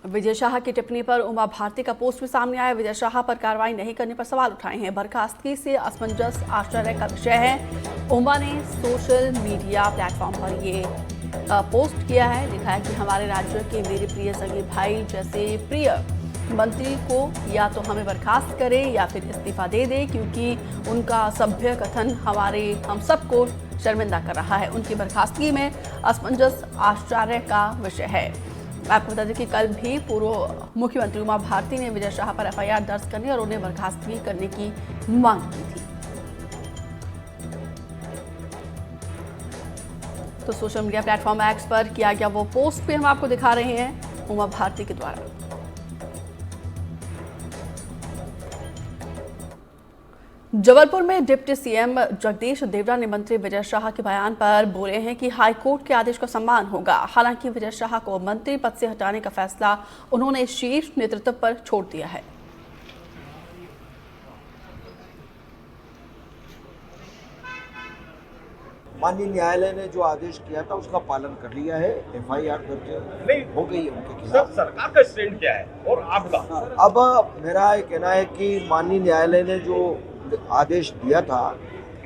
विजय शाह की टिप्पणी पर उमा भारती का पोस्ट भी सामने आया। विजय शाह पर कार्रवाई नहीं करने पर सवाल उठाए हैं। बर्खास्तगी से असमंजस आश्चर्य का विषय है। उमा ने सोशल मीडिया प्लेटफॉर्म पर ये पोस्ट किया है। लिखा है कि हमारे राज्य के मेरे प्रिय सगे भाई जैसे प्रिय मंत्री को या तो हमें बर्खास्त करे या फिर इस्तीफा दे दे, क्योंकि उनका असभ्य कथन हम सबको शर्मिंदा कर रहा है। उनकी बर्खास्तगी में असमंजस आश्चर्य का विषय है। आपको बता दें कि कल भी पूर्व मुख्यमंत्री उमा भारती ने विजय शाह पर एफआईआर दर्ज करने और उन्हें बर्खास्तगी करने की मांग की थी। तो सोशल मीडिया प्लेटफॉर्म एक्स पर किया गया वो पोस्ट भी हम आपको दिखा रहे हैं उमा भारती के द्वारा। जबलपुर में डिप्टी सीएम जगदीश देवड़ा ने मंत्री विजय शाह के बयान पर बोले हैं कि हाईकोर्ट के आदेश का सम्मान होगा। हालांकि विजय शाह को मंत्री पद से हटाने का फैसला उन्होंने शीर्ष नेतृत्व पर छोड़ दिया है। माननीय न्यायालय ने जो आदेश किया था उसका पालन कर लिया है। एफआईआर दर्ज हो गई है उनके खिलाफ। सरकार का स्टैंड क्या है और आपका? अब मेरा ये कहना है कि माननीय न्यायालय ने जो आदेश दिया था,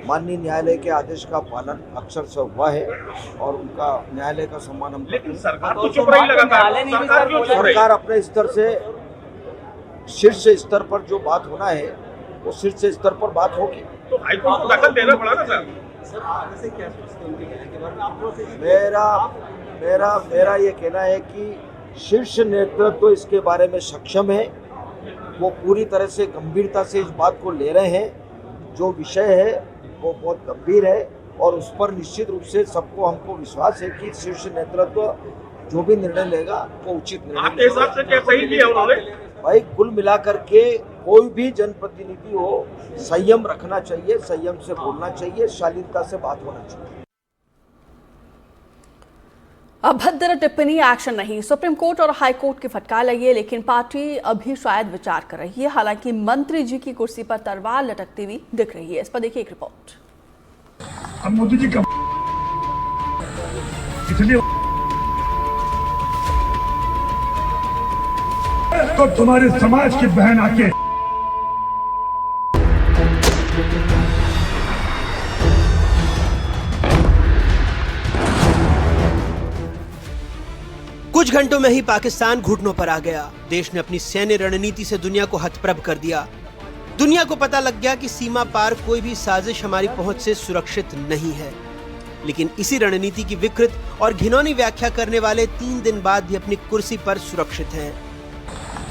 माननीय न्यायालय के आदेश का पालन अक्सर से हुआ है और उनका न्यायालय का सम्मान हम करते हैं। सरकार तो चुप रही लगातार। सरकार अपने स्तर से शीर्ष स्तर पर जो बात होना है वो शीर्ष स्तर पर बात होगी। तो हाईकोर्ट को दखल देना पड़ा ना सर। मेरा ये कहना है कि शीर्ष नेतृत्व तो इसके बारे में सक्षम है। वो पूरी तरह से गंभीरता से इस बात को ले रहे हैं। जो विषय है वो बहुत गंभीर है और उस पर निश्चित रूप से सबको हमको विश्वास है कि शीर्ष नेतृत्व जो भी निर्णय लेगा वो उचित निर्णय। आपके हिसाब से क्या सही किया उन्होंने? भाई कुल मिलाकर के कोई भी जनप्रतिनिधि हो, संयम रखना चाहिए, संयम से बोलना चाहिए, शालीनता से बात होना चाहिए। अभद्र टिप्पणी एक्शन नहीं, सुप्रीम कोर्ट और हाई कोर्ट की फटकार लगी है, लेकिन पार्टी अभी शायद विचार कर रही है। हालांकि मंत्री जी की कुर्सी पर तलवार लटकती हुई दिख रही है। इस पर देखिए एक रिपोर्ट। अब मोदी जी का इसलिए तो तुम्हारे समाज की बहन आके कुछ घंटों में ही पाकिस्तान घुटनों पर आ गया। देश ने अपनी सैन्य रणनीति से दुनिया को हतप्रभ कर दिया। दुनिया को पता लग गया कि सीमा पार कोई भी साजिश हमारी पहुंच से सुरक्षित नहीं है। लेकिन इसी रणनीति की विकृत और घिनौनी व्याख्या करने वाले 3 दिन बाद भी अपनी कुर्सी पर सुरक्षित हैं।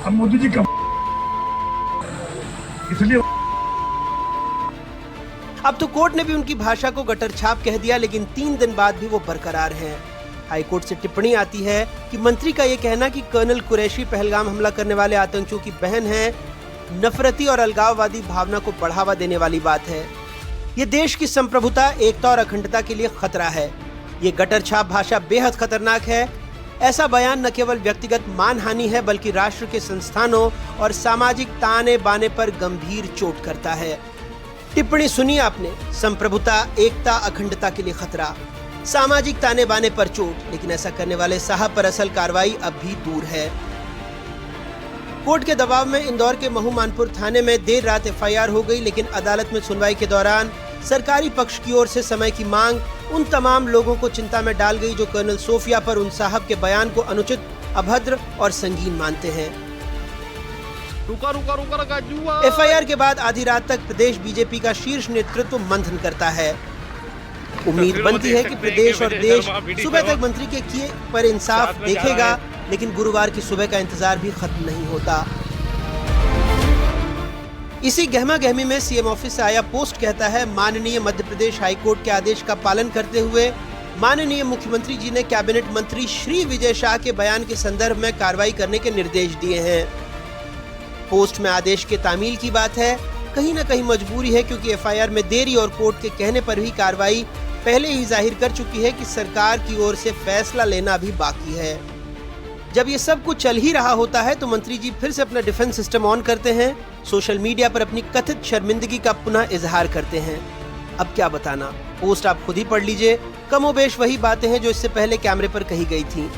अब मोदी जी का इसलिए अब तो कोर्ट ने भी उनकी भाषा को गटर छाप कह दिया, लेकिन 3 दिन बाद भी वो बरकरार हैं। हाईकोर्ट से टिप्पणी आती है कि मंत्री का ये कहना कि कर्नल कुरैशी पहलगाम हमला करने वाले आतंकियों की बहन है, नफरती और अलगाववादी भावना को बढ़ावा देने वाली बात है। ये देश की संप्रभुता, एकता और अखंडता के लिए खतरा है। ये गटर छाप भाषा बेहद खतरनाक है। ऐसा बयान न केवल व्यक्तिगत मानहानि है, बल्कि राष्ट्र के संस्थानों और सामाजिक ताने बाने पर गंभीर चोट करता है। टिप्पणी सुनी आपने, संप्रभुता, एकता, अखंडता के लिए खतरा, सामाजिक ताने बाने पर चोट। लेकिन ऐसा करने वाले साहब पर असल कार्रवाई अब भी दूर है। कोर्ट के दबाव में इंदौर के महू मानपुर थाने में देर रात एफआईआर हो गई, लेकिन अदालत में सुनवाई के दौरान सरकारी पक्ष की ओर से समय की मांग उन तमाम लोगों को चिंता में डाल गई जो कर्नल सोफिया पर उन साहब के बयान को अनुचित, अभद्र और संगीन मानते हैं। एफआईआर के बाद आधी रात तक प्रदेश बीजेपी का शीर्ष नेतृत्व मंथन करता है। उम्मीद बनती है कि प्रदेश और देश सुबह तक मंत्री के किए पर इंसाफ देखेगा, लेकिन गुरुवार की सुबह का इंतजार भी खत्म नहीं होता। इसी गहमा गहमी में सीएम ऑफिस से आया पोस्ट कहता है, माननीय मध्य प्रदेश हाईकोर्ट के आदेश का पालन करते हुए माननीय मुख्यमंत्री जी ने कैबिनेट मंत्री श्री विजय शाह के बयान के संदर्भ में कार्रवाई करने के निर्देश दिए हैं। पोस्ट में आदेश के तामील की बात है। कहीं न कहीं मजबूरी है, क्योंकि एफआईआर में देरी और कोर्ट के कहने पर भी कार्रवाई पहले ही जाहिर कर चुकी है कि सरकार की ओर से फैसला लेना भी बाकी है। जब ये सब कुछ चल ही रहा होता है तो मंत्री जी फिर से अपना डिफेंस सिस्टम ऑन करते हैं, सोशल मीडिया पर अपनी कथित शर्मिंदगी का पुनः इजहार करते हैं। अब क्या बताना, पोस्ट आप खुद ही पढ़ लीजिए। कमोबेश वही बातें हैं जो इससे पहले कैमरे पर कही गई थी।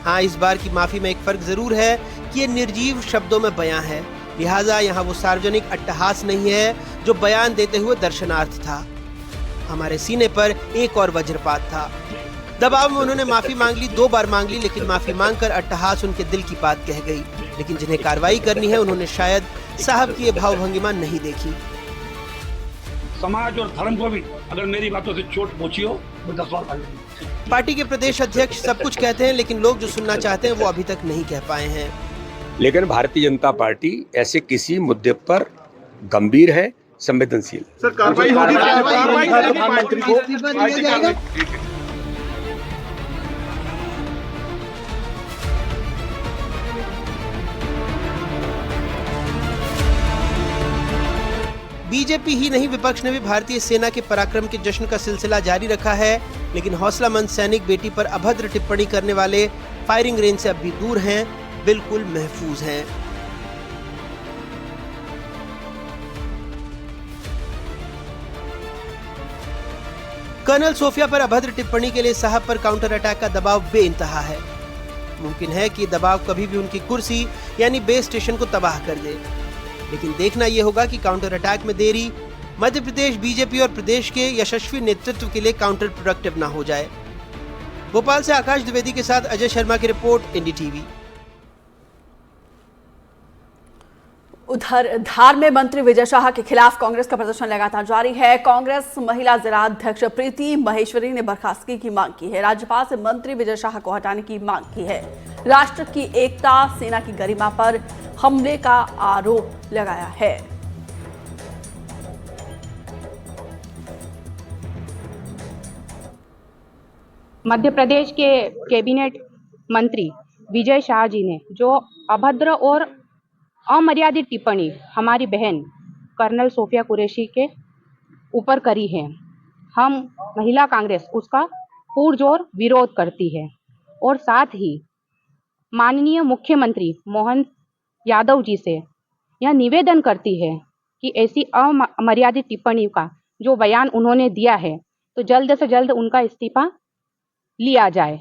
हाँ, इस बार की माफी में एक फर्क जरूर है कि ये निर्जीव शब्दों में बयां है, लिहाजा यहाँ वो सार्वजनिक अट्टहास नहीं है जो बयान देते हुए दर्शनार्थ था। हमारे सीने पर एक और वज्रपात था। दबाव में उन्होंने माफी मांग ली, 2 बार मांग ली, लेकिन माफी मांगकर अट्टहास उनके दिल की बात कह गई। लेकिन जिन्हें कार्रवाई करनी है उन्होंने शायद साहब की ये भावभंगिमा नहीं देखी। समाज और धर्म को भी अगर मेरी बातों से चोट पहुंची हो तो 10 बार खा पार्टी के प्रदेश अध्यक्ष सब कुछ कहते हैं, लेकिन लोग जो सुनना चाहते हैं वो अभी तक नहीं कह पाए हैं। लेकिन भारतीय जनता पार्टी ऐसे किसी मुद्दे पर गंभीर है, संवेदनशील। सर कार्रवाई होगी, कार्रवाई होगी मंत्री को पार्टी कार्रवाई। बीजेपी ही नहीं, विपक्ष ने भी भारतीय सेना के पराक्रम के जश्न का सिलसिला जारी रखा है, लेकिन हौसलामंद सैनिक बेटी पर अभद्र टिप्पणी करने वाले फायरिंग रेंज से अब भी दूर हैं, बिल्कुल महफूज हैं। कर्नल सोफिया पर अभद्र टिप्पणी के लिए साहब पर काउंटर अटैक का दबाव बेइंतहा है। मुमकिन है कि दबाव कभी भी उनकी कुर्सी यानी बेस स्टेशन को तबाह कर दे, लेकिन देखना यह होगा कि काउंटर अटैक में देरी मध्य प्रदेश बीजेपी और प्रदेश के यशस्वी नेतृत्व के लिए काउंटर प्रोडक्टिव ना हो जाए। भोपाल से आकाश द्विवेदी के साथ अजय शर्मा की रिपोर्ट, एनडीटीवी। उधर धार में मंत्री विजय शाह के खिलाफ कांग्रेस का प्रदर्शन लगातार जारी है। कांग्रेस महिला जिला अध्यक्ष प्रीति महेश्वरी ने बर्खास्तगी की मांग की है। राज्यपाल से मंत्री विजय शाह को हटाने की मांग की है। राष्ट्र की एकता, सेना की गरिमा पर हमले का आरोप लगाया है। मध्य प्रदेश के कैबिनेट मंत्री विजय शाह जी ने जो अभद्र और अमर्यादित टिप्पणी हमारी बहन कर्नल सोफिया कुरैशी के ऊपर करी है, हम महिला कांग्रेस उसका पुरजोर विरोध करती है और साथ ही माननीय मुख्यमंत्री मोहन यादव जी से यह निवेदन करती है कि ऐसी अमर्यादित टिप्पणी का जो बयान उन्होंने दिया है तो जल्द से जल्द उनका इस्तीफा लिया जाए।